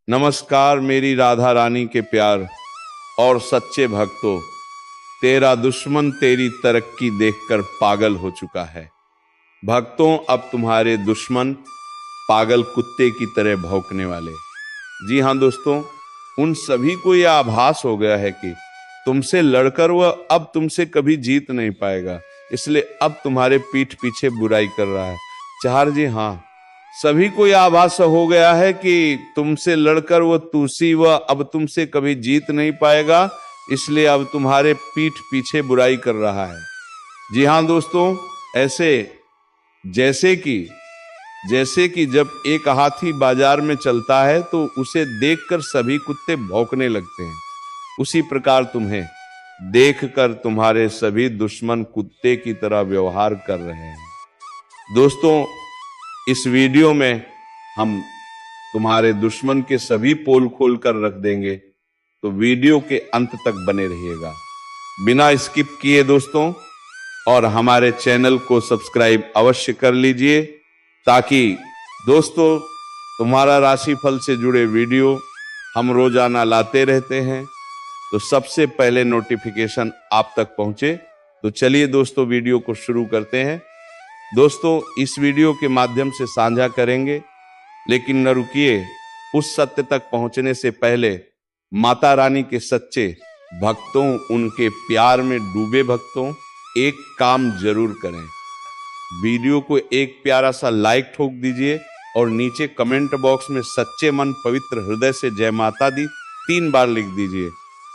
नमस्कार मेरी राधा रानी के प्यार और सच्चे भक्तों। तेरा दुश्मन तेरी तरक्की देखकर पागल हो चुका है। भक्तों, अब तुम्हारे दुश्मन पागल कुत्ते की तरह भौंकने वाले। जी हाँ दोस्तों, उन सभी को यह आभास हो गया है कि तुमसे लड़कर वह अब तुमसे कभी जीत नहीं पाएगा, इसलिए अब तुम्हारे पीठ पीछे बुराई कर रहा है। चार जी हाँ, सभी को यह आभास हो गया है कि तुमसे लड़कर वो तुलसी वह अब तुमसे कभी जीत नहीं पाएगा, इसलिए अब तुम्हारे पीठ पीछे बुराई कर रहा है। जी हाँ दोस्तों, ऐसे जैसे कि जब एक हाथी बाजार में चलता है तो उसे देखकर सभी कुत्ते भौंकने लगते हैं, उसी प्रकार तुम्हें देखकर तुम्हारे सभी दुश्मन कुत्ते की तरह व्यवहार कर रहे हैं। दोस्तों, इस वीडियो में हम तुम्हारे दुश्मन के सभी पोल खोल कर रख देंगे, तो वीडियो के अंत तक बने रहिएगा बिना स्किप किए दोस्तों। और हमारे चैनल को सब्सक्राइब अवश्य कर लीजिए, ताकि दोस्तों तुम्हारा राशिफल से जुड़े वीडियो हम रोजाना लाते रहते हैं, तो सबसे पहले नोटिफिकेशन आप तक पहुंचे। तो चलिए दोस्तों, वीडियो को शुरू करते हैं। दोस्तों, इस वीडियो के माध्यम से साझा करेंगे, लेकिन न रुकिए, उस सत्य तक पहुंचने से पहले माता रानी के सच्चे भक्तों, उनके प्यार में डूबे भक्तों, एक काम जरूर करें। वीडियो को एक प्यारा सा लाइक ठोक दीजिए और नीचे कमेंट बॉक्स में सच्चे मन पवित्र हृदय से जय माता दी 3 बार लिख दीजिए।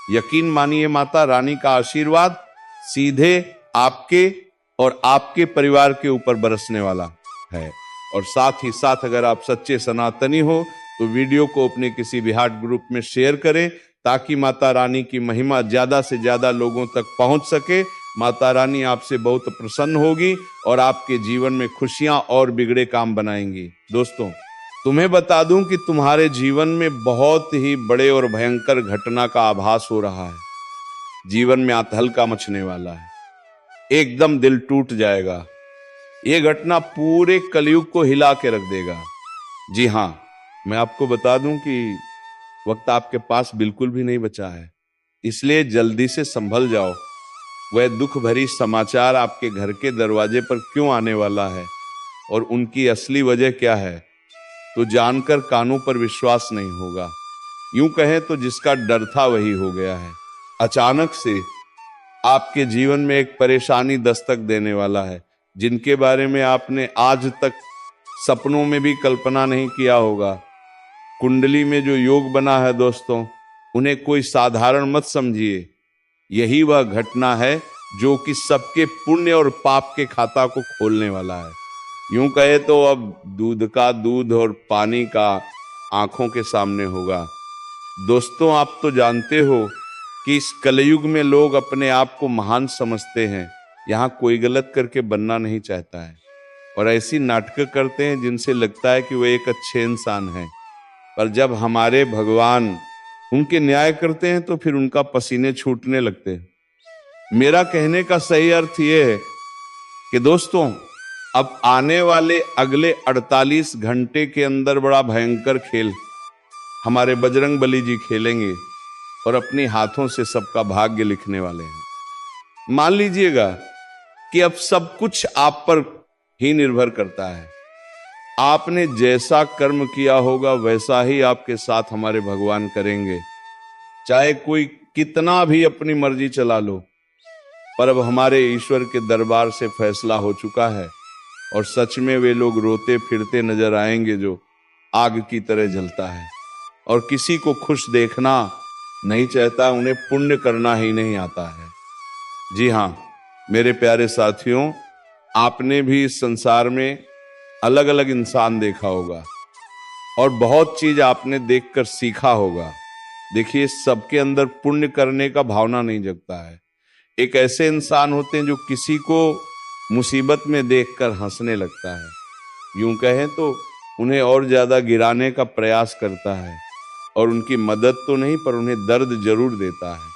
यकीन मानिए, माता रानी का आशीर्वाद सीधे आपके और आपके परिवार के ऊपर बरसने वाला है। और साथ ही साथ अगर आप सच्चे सनातनी हो तो वीडियो को अपने किसी भी हार्ट ग्रुप में शेयर करें, ताकि माता रानी की महिमा ज्यादा से ज्यादा लोगों तक पहुंच सके। माता रानी आपसे बहुत प्रसन्न होगी और आपके जीवन में खुशियां और बिगड़े काम बनाएंगी। दोस्तों, तुम्हें बता दूं कि तुम्हारे जीवन में बहुत ही बड़े और भयंकर घटना का आभास हो रहा है। जीवन में आतहलका मचने वाला है, एकदम दिल टूट जाएगा। यह घटना पूरे कलयुग को हिला के रख देगा। जी हाँ, मैं आपको बता दूं कि वक्त आपके पास बिल्कुल भी नहीं बचा है, इसलिए जल्दी से संभल जाओ। वह दुख भरी समाचार आपके घर के दरवाजे पर क्यों आने वाला है और उनकी असली वजह क्या है, तो जानकर कानों पर विश्वास नहीं होगा। यूं कहें तो जिसका डर था वही हो गया है। अचानक से आपके जीवन में एक परेशानी दस्तक देने वाला है, जिनके बारे में आपने आज तक सपनों में भी कल्पना नहीं किया होगा। कुंडली में जो योग बना है दोस्तों, उन्हें कोई साधारण मत समझिए। यही वह घटना है जो कि सबके पुण्य और पाप के खाता को खोलने वाला है। यूं कहे तो अब दूध का दूध और पानी का आंखों के सामने होगा। दोस्तों, आप तो जानते हो कि इस कलयुग में लोग अपने आप को महान समझते हैं। यहाँ कोई गलत करके बनना नहीं चाहता है और ऐसी नाटक करते हैं जिनसे लगता है कि वो एक अच्छे इंसान हैं, पर जब हमारे भगवान उनके न्याय करते हैं तो फिर उनका पसीने छूटने लगते हैं। मेरा कहने का सही अर्थ यह है कि दोस्तों, अब आने वाले अगले 48 घंटे के अंदर बड़ा भयंकर खेल हमारे बजरंग बली जी खेलेंगे और अपने हाथों से सबका भाग्य लिखने वाले हैं। मान लीजिएगा कि अब सब कुछ आप पर ही निर्भर करता है। आपने जैसा कर्म किया होगा वैसा ही आपके साथ हमारे भगवान करेंगे, चाहे कोई कितना भी अपनी मर्जी चला लो। पर अब हमारे ईश्वर के दरबार से फैसला हो चुका है और सच में वे लोग रोते फिरते नजर आएंगे जो आग की तरह जलता है और किसी को खुश देखना नहीं चाहता, उन्हें पुण्य करना ही नहीं आता है। जी हाँ मेरे प्यारे साथियों, आपने भी इस संसार में अलग अलग इंसान देखा होगा और बहुत चीज आपने देखकर सीखा होगा। देखिए, सबके अंदर पुण्य करने का भावना नहीं जगता है। एक ऐसे इंसान होते हैं जो किसी को मुसीबत में देखकर हंसने लगता है, यूं कहें तो उन्हें और ज्यादा गिराने का प्रयास करता है और उनकी मदद तो नहीं पर उन्हें दर्द जरूर देता है।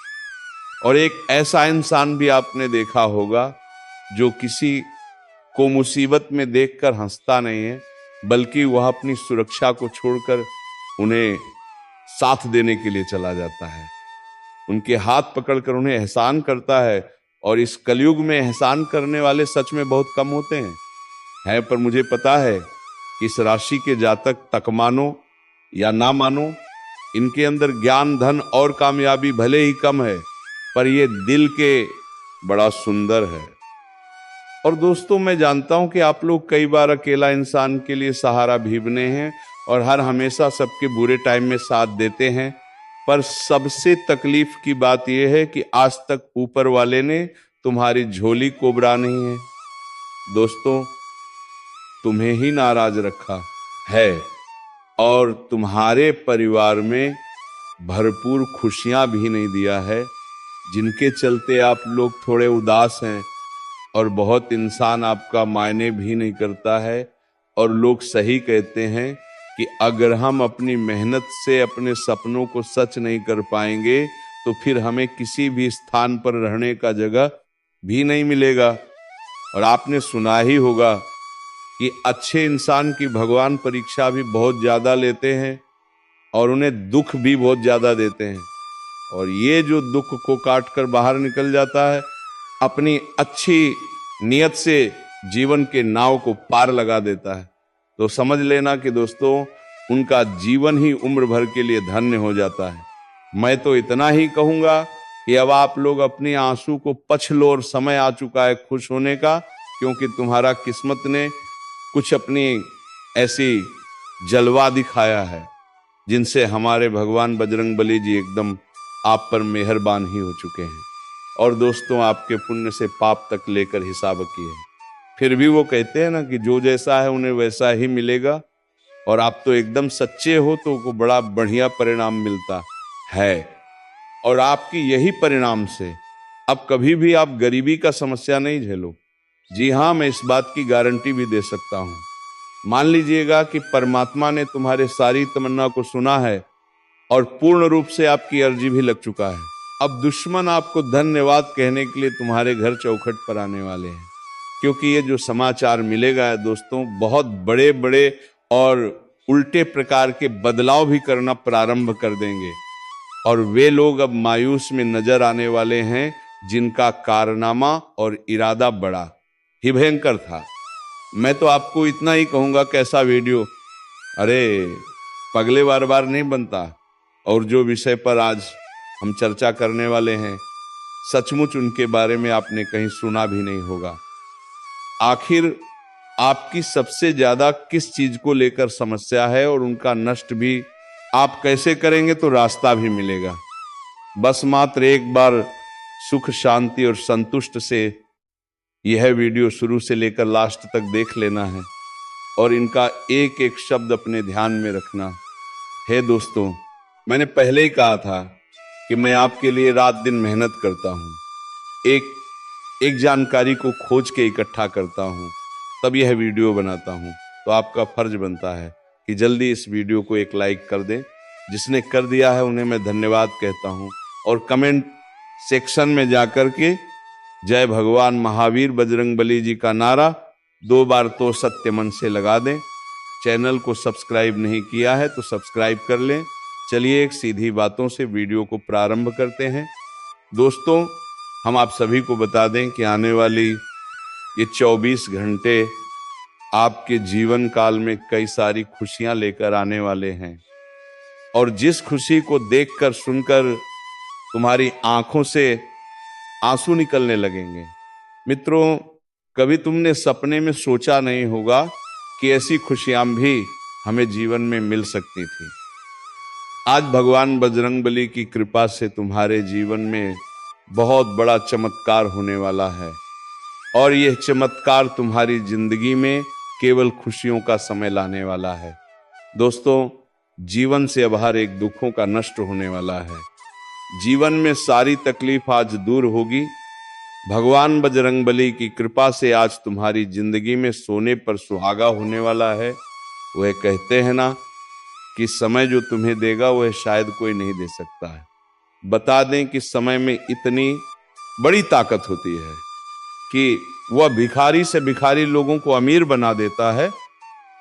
और एक ऐसा इंसान भी आपने देखा होगा जो किसी को मुसीबत में देखकर हंसता नहीं है, बल्कि वह अपनी सुरक्षा को छोड़कर उन्हें साथ देने के लिए चला जाता है, उनके हाथ पकड़कर उन्हें एहसान करता है। और इस कलयुग में एहसान करने वाले सच में बहुत कम होते हैं। पर मुझे पता है कि इस राशि के जातक तक मानो या ना मानो, इनके अंदर ज्ञान, धन और कामयाबी भले ही कम है, पर ये दिल के बड़ा सुंदर है। और दोस्तों, मैं जानता हूं कि आप लोग कई बार अकेला इंसान के लिए सहारा भी बने हैं और हर हमेशा सबके बुरे टाइम में साथ देते हैं। पर सबसे तकलीफ की बात यह है कि आज तक ऊपर वाले ने तुम्हारी झोली कोबरा नहीं है। दोस्तों, तुम्हें ही नाराज रखा है और तुम्हारे परिवार में भरपूर खुशियां भी नहीं दिया है, जिनके चलते आप लोग थोड़े उदास हैं और बहुत इंसान आपका मायने भी नहीं करता है। और लोग सही कहते हैं कि अगर हम अपनी मेहनत से अपने सपनों को सच नहीं कर पाएंगे तो फिर हमें किसी भी स्थान पर रहने का जगह भी नहीं मिलेगा। और आपने सुना ही होगा कि अच्छे इंसान की भगवान परीक्षा भी बहुत ज्यादा लेते हैं और उन्हें दुख भी बहुत ज्यादा देते हैं। और ये जो दुख को काट कर बाहर निकल जाता है, अपनी अच्छी नियत से जीवन के नाव को पार लगा देता है, तो समझ लेना कि दोस्तों, उनका जीवन ही उम्र भर के लिए धन्य हो जाता है। मैं तो इतना ही कहूंगा कि अब आप लोग अपनी आंसू को पछ लो और समय आ चुका है खुश होने का, क्योंकि तुम्हारा किस्मत ने कुछ अपनी ऐसी जलवा दिखाया है जिनसे हमारे भगवान बजरंगबली जी एकदम आप पर मेहरबान ही हो चुके हैं। और दोस्तों, आपके पुण्य से पाप तक लेकर हिसाब किए हैं। फिर भी वो कहते हैं ना कि जो जैसा है उन्हें वैसा ही मिलेगा। और आप तो एकदम सच्चे हो तो को बड़ा बढ़िया परिणाम मिलता है। और आपकी यही परिणाम से अब कभी भी आप गरीबी का समस्या नहीं झेलो। जी हाँ, मैं इस बात की गारंटी भी दे सकता हूं। मान लीजिएगा कि परमात्मा ने तुम्हारे सारी तमन्ना को सुना है और पूर्ण रूप से आपकी अर्जी भी लग चुका है। अब दुश्मन आपको धन्यवाद कहने के लिए तुम्हारे घर चौखट पर आने वाले हैं, क्योंकि ये जो समाचार मिलेगा है दोस्तों, बहुत बड़े बड़े और उल्टे प्रकार के बदलाव भी करना प्रारंभ कर देंगे। और वे लोग अब मायूस में नजर आने वाले हैं जिनका कारनामा और इरादा बड़ा ही भयंकर था। मैं तो आपको इतना ही कहूंगा, कैसा वीडियो, अरे पगले बार बार नहीं बनता। और जो विषय पर आज हम चर्चा करने वाले हैं, सचमुच उनके बारे में आपने कहीं सुना भी नहीं होगा। आखिर आपकी सबसे ज्यादा किस चीज को लेकर समस्या है और उनका नष्ट भी आप कैसे करेंगे तो रास्ता भी मिलेगा। बस मात्र एक बार सुख, शांति और संतुष्ट से यह वीडियो शुरू से लेकर लास्ट तक देख लेना है और इनका एक एक शब्द अपने ध्यान में रखना है। दोस्तों, मैंने पहले ही कहा था कि मैं आपके लिए रात दिन मेहनत करता हूँ, एक जानकारी को खोज के इकट्ठा करता हूँ, तब यह वीडियो बनाता हूँ। तो आपका फर्ज बनता है कि जल्दी इस वीडियो को एक लाइक कर दें। जिसने कर दिया है उन्हें मैं धन्यवाद कहता हूँ। और कमेंट सेक्शन में जाकर के जय भगवान महावीर बजरंगबली जी का नारा 2 बार तो सत्य मन से लगा दें। चैनल को सब्सक्राइब नहीं किया है तो सब्सक्राइब कर लें। चलिए एक सीधी बातों से वीडियो को प्रारंभ करते हैं। दोस्तों, हम आप सभी को बता दें कि आने वाली ये 24 घंटे आपके जीवन काल में कई सारी खुशियां लेकर आने वाले हैं। और जिस खुशी को देखकर सुनकर तुम्हारी आंखों से आंसू निकलने लगेंगे। मित्रों, कभी तुमने सपने में सोचा नहीं होगा कि ऐसी खुशियां भी हमें जीवन में मिल सकती थी। आज भगवान बजरंगबली की कृपा से तुम्हारे जीवन में बहुत बड़ा चमत्कार होने वाला है और यह चमत्कार तुम्हारी जिंदगी में केवल खुशियों का समय लाने वाला है। दोस्तों, जीवन से अब हर एक दुखों का नष्ट होने वाला है। जीवन में सारी तकलीफ आज दूर होगी। भगवान बजरंगबली की कृपा से आज तुम्हारी जिंदगी में सोने पर सुहागा होने वाला है। वह कहते हैं ना कि समय जो तुम्हें देगा वह शायद कोई नहीं दे सकता है। बता दें कि समय में इतनी बड़ी ताकत होती है कि वह भिखारी से भिखारी लोगों को अमीर बना देता है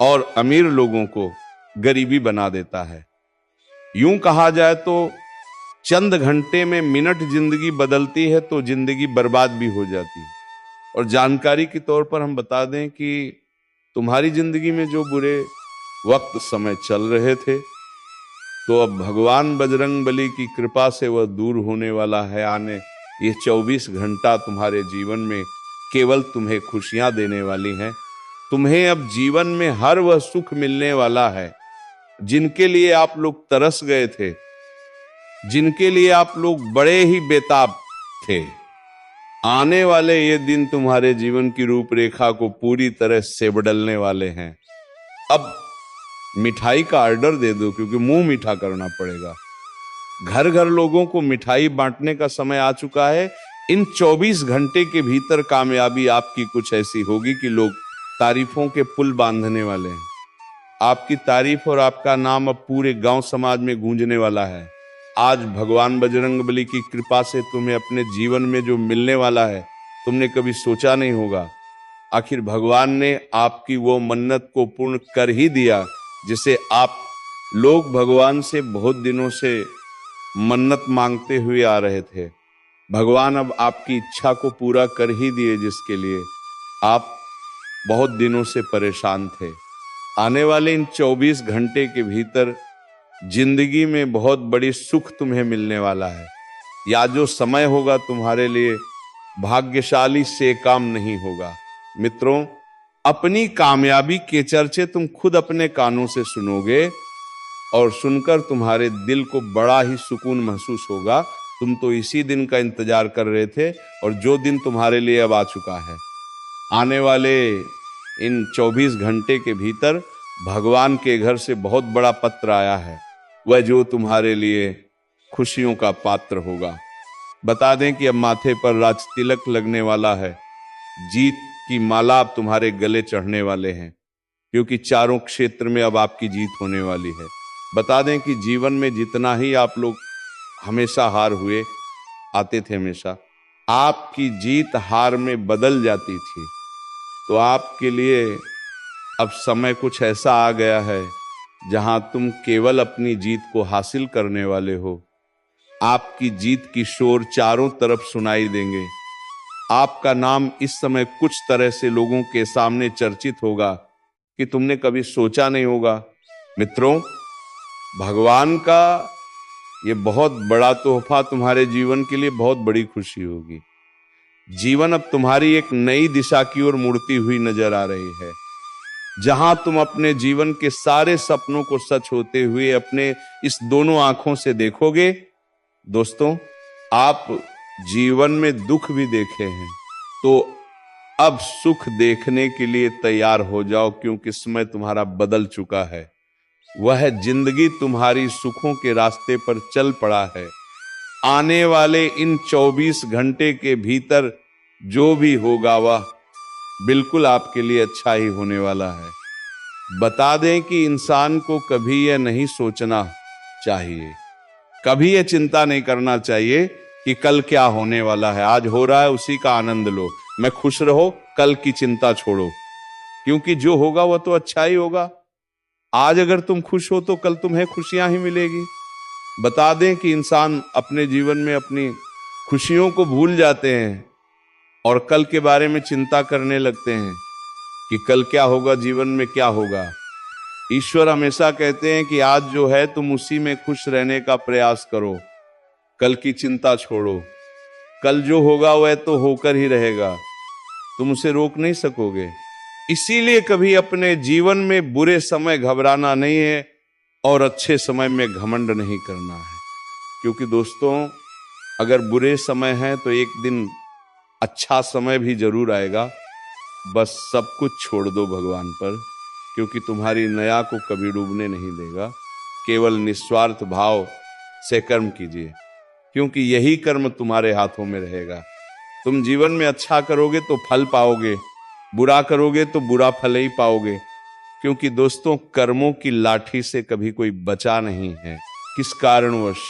और अमीर लोगों को गरीबी बना देता है। यूं कहा जाए तो चंद घंटे में मिनट जिंदगी बदलती है तो जिंदगी बर्बाद भी हो जाती है। और जानकारी के तौर पर हम बता दें कि तुम्हारी जिंदगी में जो बुरे वक्त समय चल रहे थे, तो अब भगवान बजरंग बली की कृपा से वह दूर होने वाला है। आने ये 24 घंटा तुम्हारे जीवन में केवल तुम्हें खुशियां देने वाली हैं। तुम्हें अब जीवन में हर वह सुख मिलने वाला है जिनके लिए आप लोग तरस गए थे, जिनके लिए आप लोग बड़े ही बेताब थे। आने वाले ये दिन तुम्हारे जीवन की रूपरेखा को पूरी तरह से बदलने वाले हैं। अब मिठाई का ऑर्डर दे दो, क्योंकि मुंह मीठा करना पड़ेगा। घर घर लोगों को मिठाई बांटने का समय आ चुका है। इन 24 घंटे के भीतर कामयाबी आपकी कुछ ऐसी होगी कि लोग तारीफों के पुल बांधने वाले हैं। आपकी तारीफ और आपका नाम अब पूरे गांव समाज में गूंजने वाला है। आज भगवान बजरंगबली की कृपा से तुम्हें अपने जीवन में जो मिलने वाला है, तुमने कभी सोचा नहीं होगा। आखिर भगवान ने आपकी वो मन्नत को पूर्ण कर ही दिया जिसे आप लोग भगवान से बहुत दिनों से मन्नत मांगते हुए आ रहे थे। भगवान अब आपकी इच्छा को पूरा कर ही दिए, जिसके लिए आप बहुत दिनों से परेशान थे। आने वाले इन 24 घंटे के भीतर जिंदगी में बहुत बड़ी सुख तुम्हें मिलने वाला है। या जो समय होगा तुम्हारे लिए भाग्यशाली से काम नहीं होगा। मित्रों, अपनी कामयाबी के चर्चे तुम खुद अपने कानों से सुनोगे और सुनकर तुम्हारे दिल को बड़ा ही सुकून महसूस होगा। तुम तो इसी दिन का इंतजार कर रहे थे और जो दिन तुम्हारे लिए अब आ चुका है। आने वाले इन 24 घंटे के भीतर भगवान के घर से बहुत बड़ा पत्र आया है, वह जो तुम्हारे लिए खुशियों का पात्र होगा। बता दें कि अब माथे पर राज तिलक लगने वाला है। जीत की माला अब तुम्हारे गले चढ़ने वाले हैं, क्योंकि चारों क्षेत्र में अब आपकी जीत होने वाली है। बता दें कि जीवन में जितना ही आप लोग हमेशा हार हुए आते थे, हमेशा आपकी जीत हार में बदल जाती थी। तो आपके लिए अब समय कुछ ऐसा आ गया है जहां तुम केवल अपनी जीत को हासिल करने वाले हो। आपकी जीत की शोर चारों तरफ सुनाई देंगे। आपका नाम इस समय कुछ तरह से लोगों के सामने चर्चित होगा कि तुमने कभी सोचा नहीं होगा। मित्रों, भगवान का ये बहुत बड़ा तोहफा तुम्हारे जीवन के लिए बहुत बड़ी खुशी होगी। जीवन अब तुम्हारी एक नई दिशा की ओर मुड़ती हुई नजर आ रही है, जहां तुम अपने जीवन के सारे सपनों को सच होते हुए अपने इस दोनों आंखों से देखोगे। दोस्तों, आप जीवन में दुख भी देखे हैं, तो अब सुख देखने के लिए तैयार हो जाओ, क्योंकि समय तुम्हारा बदल चुका है। वह जिंदगी तुम्हारी सुखों के रास्ते पर चल पड़ा है। आने वाले इन 24 घंटे के भीतर जो भी होगा वह बिल्कुल आपके लिए अच्छा ही होने वाला है। बता दें कि इंसान को कभी यह नहीं सोचना चाहिए, कभी यह चिंता नहीं करना चाहिए कि कल क्या होने वाला है। आज हो रहा है उसी का आनंद लो, मैं खुश रहो, कल की चिंता छोड़ो, क्योंकि जो होगा वह तो अच्छा ही होगा। आज अगर तुम खुश हो तो कल तुम्हें खुशियां ही मिलेगी। बता दें कि इंसान अपने जीवन में अपनी खुशियों को भूल जाते हैं और कल के बारे में चिंता करने लगते हैं कि कल क्या होगा, जीवन में क्या होगा। ईश्वर हमेशा कहते हैं कि आज जो है तुम उसी में खुश रहने का प्रयास करो, कल की चिंता छोड़ो। कल जो होगा वह तो होकर ही रहेगा, तुम उसे रोक नहीं सकोगे। इसीलिए कभी अपने जीवन में बुरे समय घबराना नहीं है और अच्छे समय में घमंड नहीं करना है, क्योंकि दोस्तों, अगर बुरे समय हैं तो एक दिन अच्छा समय भी जरूर आएगा। बस सब कुछ छोड़ दो भगवान पर, क्योंकि तुम्हारी नया को कभी डूबने नहीं देगा। केवल निस्वार्थ भाव से कर्म कीजिए, क्योंकि यही कर्म तुम्हारे हाथों में रहेगा। तुम जीवन में अच्छा करोगे तो फल पाओगे, बुरा करोगे तो बुरा फल ही पाओगे, क्योंकि दोस्तों, कर्मों की लाठी से कभी कोई बचा नहीं है। किस कारणवश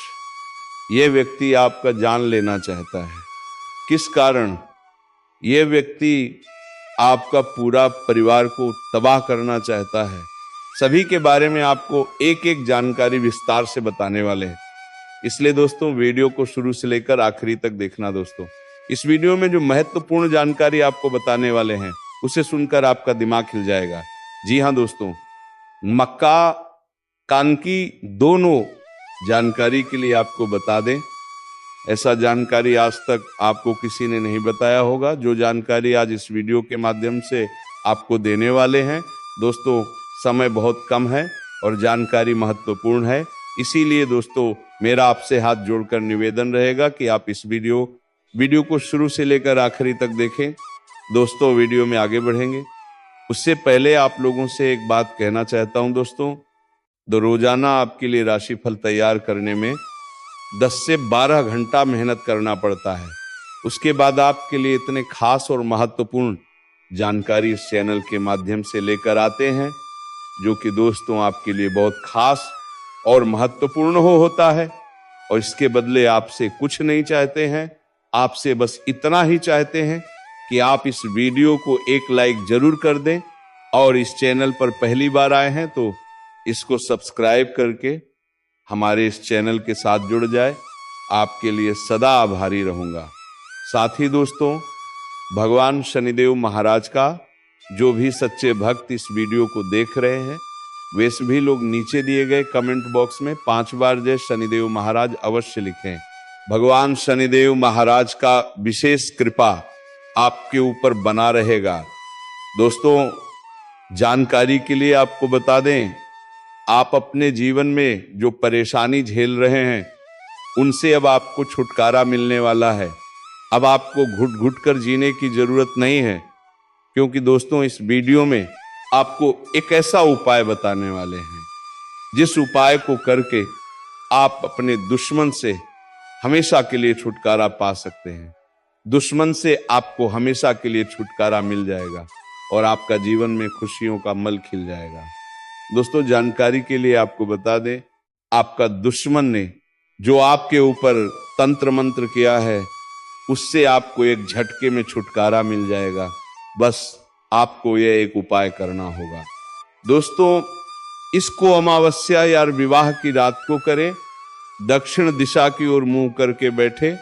यह व्यक्ति आपका जान लेना चाहता है, किस कारण यह व्यक्ति आपका पूरा परिवार को तबाह करना चाहता है, सभी के बारे में आपको एक एक जानकारी विस्तार से बताने वाले हैं। इसलिए दोस्तों वीडियो को शुरू से लेकर आखिरी तक देखना। दोस्तों इस वीडियो में जो महत्वपूर्ण जानकारी आपको बताने वाले हैं उसे सुनकर आपका दिमाग हिल जाएगा। जी हाँ दोस्तों, मक्का कान की दोनों जानकारी के लिए आपको बता दें, ऐसा जानकारी आज तक आपको किसी ने नहीं बताया होगा। जो जानकारी आज इस वीडियो के माध्यम से आपको देने वाले हैं दोस्तों, समय बहुत कम है और जानकारी महत्वपूर्ण है। इसीलिए दोस्तों मेरा आपसे हाथ जोड़कर निवेदन रहेगा कि आप इस वीडियो को शुरू से लेकर आखिरी तक देखें। दोस्तों वीडियो में आगे बढ़ेंगे उससे पहले आप लोगों से एक बात कहना चाहता हूं दोस्तों, रोजाना आपके लिए राशिफल तैयार करने में 10 से 12 घंटा मेहनत करना पड़ता है। उसके बाद आपके लिए इतने खास और महत्वपूर्ण जानकारी इस चैनल के माध्यम से लेकर आते हैं, जो कि दोस्तों आपके लिए बहुत खास और महत्वपूर्ण होता है। और इसके बदले आपसे कुछ नहीं चाहते हैं, आपसे बस इतना ही चाहते हैं कि आप इस वीडियो को एक लाइक जरूर कर दें और इस चैनल पर पहली बार आए हैं तो इसको सब्सक्राइब करके हमारे इस चैनल के साथ जुड़ जाए। आपके लिए सदा आभारी रहूंगा। साथ ही दोस्तों भगवान शनिदेव महाराज का जो भी सच्चे भक्त इस वीडियो को देख रहे हैं वे सभी लोग नीचे दिए गए कमेंट बॉक्स में 5 बार जय शनिदेव महाराज अवश्य लिखें। भगवान शनिदेव महाराज का विशेष कृपा आपके ऊपर बना रहेगा। दोस्तों जानकारी के लिए आपको बता दें, आप अपने जीवन में जो परेशानी झेल रहे हैं उनसे अब आपको छुटकारा मिलने वाला है। अब आपको घुट घुट कर जीने की जरूरत नहीं है, क्योंकि दोस्तों इस वीडियो में आपको एक ऐसा उपाय बताने वाले हैं जिस उपाय को करके आप अपने दुश्मन से हमेशा के लिए छुटकारा पा सकते हैं। दुश्मन से आपको हमेशा के लिए छुटकारा मिल जाएगा और आपका जीवन में खुशियों का मल खिल जाएगा। दोस्तों जानकारी के लिए आपको बता दें, आपका दुश्मन ने जो आपके ऊपर तंत्र मंत्र किया है उससे आपको एक झटके में छुटकारा मिल जाएगा। बस आपको यह एक उपाय करना होगा। दोस्तों इसको अमावस्या या विवाह की रात को करें, दक्षिण दिशा की ओर मुंह करके बैठे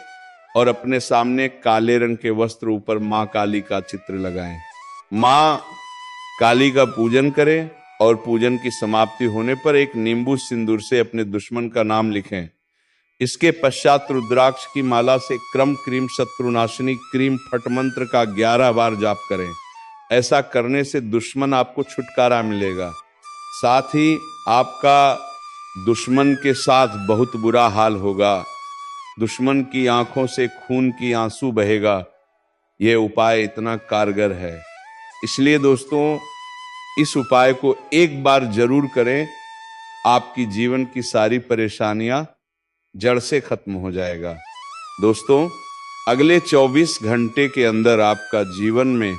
और अपने सामने काले रंग के वस्त्र ऊपर मां काली का चित्र लगाएं। मां काली का पूजन करें और पूजन की समाप्ति होने पर एक नींबू सिंदूर से अपने दुश्मन का नाम लिखें। इसके पश्चात रुद्राक्ष की माला से क्रम क्रीम शत्रुनाशिनी क्रीम फट मंत्र का 11 बार जाप करें। ऐसा करने से दुश्मन आपको छुटकारा मिलेगा। साथ ही आपका दुश्मन के साथ बहुत बुरा हाल होगा। दुश्मन की आंखों से खून की आंसू बहेगा। यह उपाय इतना कारगर है, इसलिए दोस्तों इस उपाय को एक बार जरूर करें। आपकी जीवन की सारी परेशानियां जड़ से खत्म हो जाएगा। दोस्तों अगले 24 घंटे के अंदर आपका जीवन में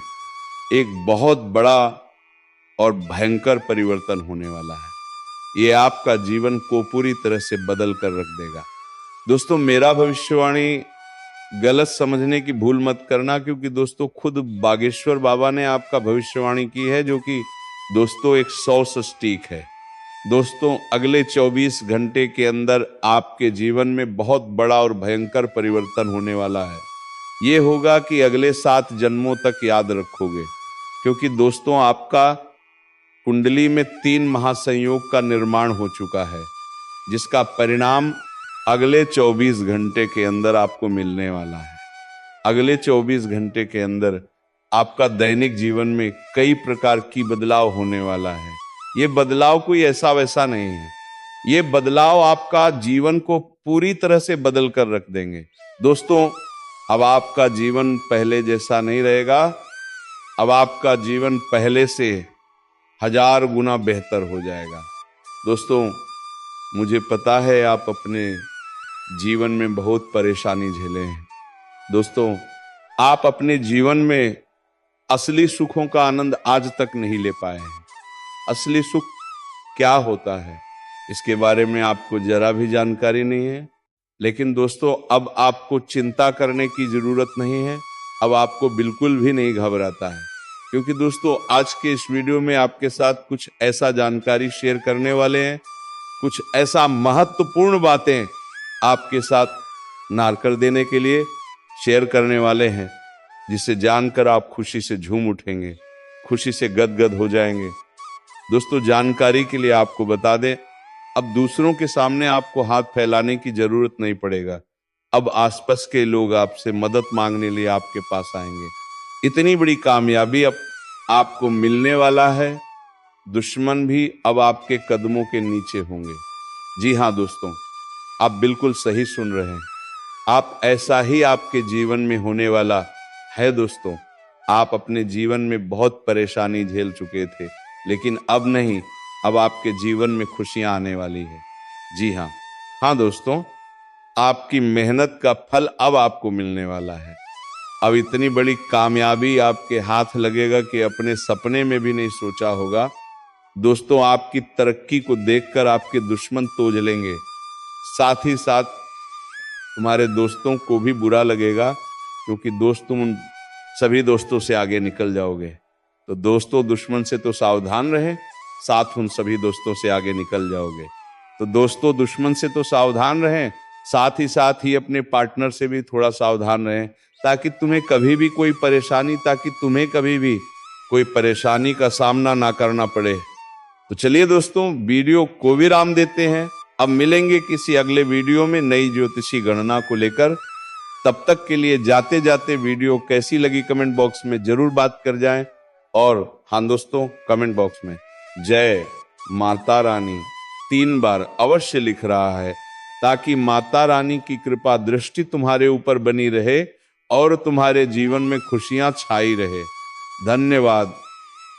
एक बहुत बड़ा और भयंकर परिवर्तन होने वाला है। ये आपका जीवन को पूरी तरह से बदल कर रख देगा। दोस्तों मेरा भविष्यवाणी गलत समझने की भूल मत करना, क्योंकि दोस्तों खुद बागेश्वर बाबा ने आपका भविष्यवाणी की है, जो कि दोस्तों एक 100 सटीक है। दोस्तों अगले 24 घंटे के अंदर आपके जीवन में बहुत बड़ा और भयंकर परिवर्तन होने वाला है। ये होगा कि अगले 7 जन्मों तक याद रखोगे, क्योंकि दोस्तों आपका कुंडली में 3 महासंयोग का निर्माण हो चुका है, जिसका परिणाम अगले 24 घंटे के अंदर आपको मिलने वाला है। अगले 24 घंटे के अंदर आपका दैनिक जीवन में कई प्रकार की बदलाव होने वाला है। ये बदलाव कोई ऐसा वैसा नहीं है, ये बदलाव आपका जीवन को पूरी तरह से बदल कर रख देंगे। दोस्तों अब आपका जीवन पहले जैसा नहीं रहेगा, अब आपका जीवन पहले से 1000 गुना बेहतर हो जाएगा। दोस्तों मुझे पता है आप अपने जीवन में बहुत परेशानी झेले हैं। दोस्तों आप अपने जीवन में असली सुखों का आनंद आज तक नहीं ले पाए हैं। असली सुख क्या होता है इसके बारे में आपको जरा भी जानकारी नहीं है। लेकिन दोस्तों अब आपको चिंता करने की जरूरत नहीं है, अब आपको बिल्कुल भी नहीं घबराता है, क्योंकि दोस्तों आज के इस वीडियो में आपके साथ कुछ ऐसा जानकारी शेयर करने वाले हैं, कुछ ऐसा महत्वपूर्ण बातें आपके साथ नारकर देने के लिए शेयर करने वाले हैं, जिसे जानकर आप खुशी से झूम उठेंगे, खुशी से गदगद हो जाएंगे। दोस्तों जानकारी के लिए आपको बता दें, अब दूसरों के सामने आपको हाथ फैलाने की जरूरत नहीं पड़ेगा। अब आसपास के लोग आपसे मदद मांगने लिए आपके पास आएंगे। इतनी बड़ी कामयाबी अब आपको मिलने वाला है, दुश्मन भी अब आपके कदमों के नीचे होंगे। जी हाँ दोस्तों, आप बिल्कुल सही सुन रहे हैं। आप ऐसा ही आपके जीवन में होने वाला है दोस्तों। आप अपने जीवन में बहुत परेशानी झेल चुके थे, लेकिन अब नहीं, अब आपके जीवन में खुशियां आने वाली है। जी हाँ, हाँ दोस्तों, आपकी मेहनत का फल अब आपको मिलने वाला है। अब इतनी बड़ी कामयाबी आपके हाथ लगेगा कि अपने सपने में भी नहीं सोचा होगा। दोस्तों आपकी तरक्की को देखकर आपके दुश्मन तोज लेंगे, साथ ही साथ तुम्हारे दोस्तों को भी बुरा लगेगा, क्योंकि दोस्त तुम उन सभी दोस्तों से आगे निकल जाओगे। तो दोस्तों दुश्मन से तो सावधान रहें, साथ उन सभी दोस्तों से आगे निकल जाओगे। तो दोस्तों दुश्मन से तो सावधान रहें, साथ ही अपने पार्टनर से भी थोड़ा सावधान रहें, ताकि तुम्हें कभी भी कोई परेशानी का सामना ना करना पड़े। तो चलिए दोस्तों वीडियो को विराम देते हैं। अब मिलेंगे किसी अगले वीडियो में नई ज्योतिषी गणना को लेकर। तब तक के लिए जाते जाते वीडियो कैसी लगी कमेंट बॉक्स में जरूर बात कर जाएं। और हाँ दोस्तों, कमेंट बॉक्स में जय माता रानी 3 बार अवश्य लिख रहा है, ताकि माता रानी की कृपा दृष्टि तुम्हारे ऊपर बनी रहे और तुम्हारे जीवन में खुशियां छाई रहे। धन्यवाद।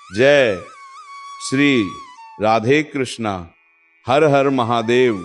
जय श्री राधे कृष्णा। हर हर महादेव।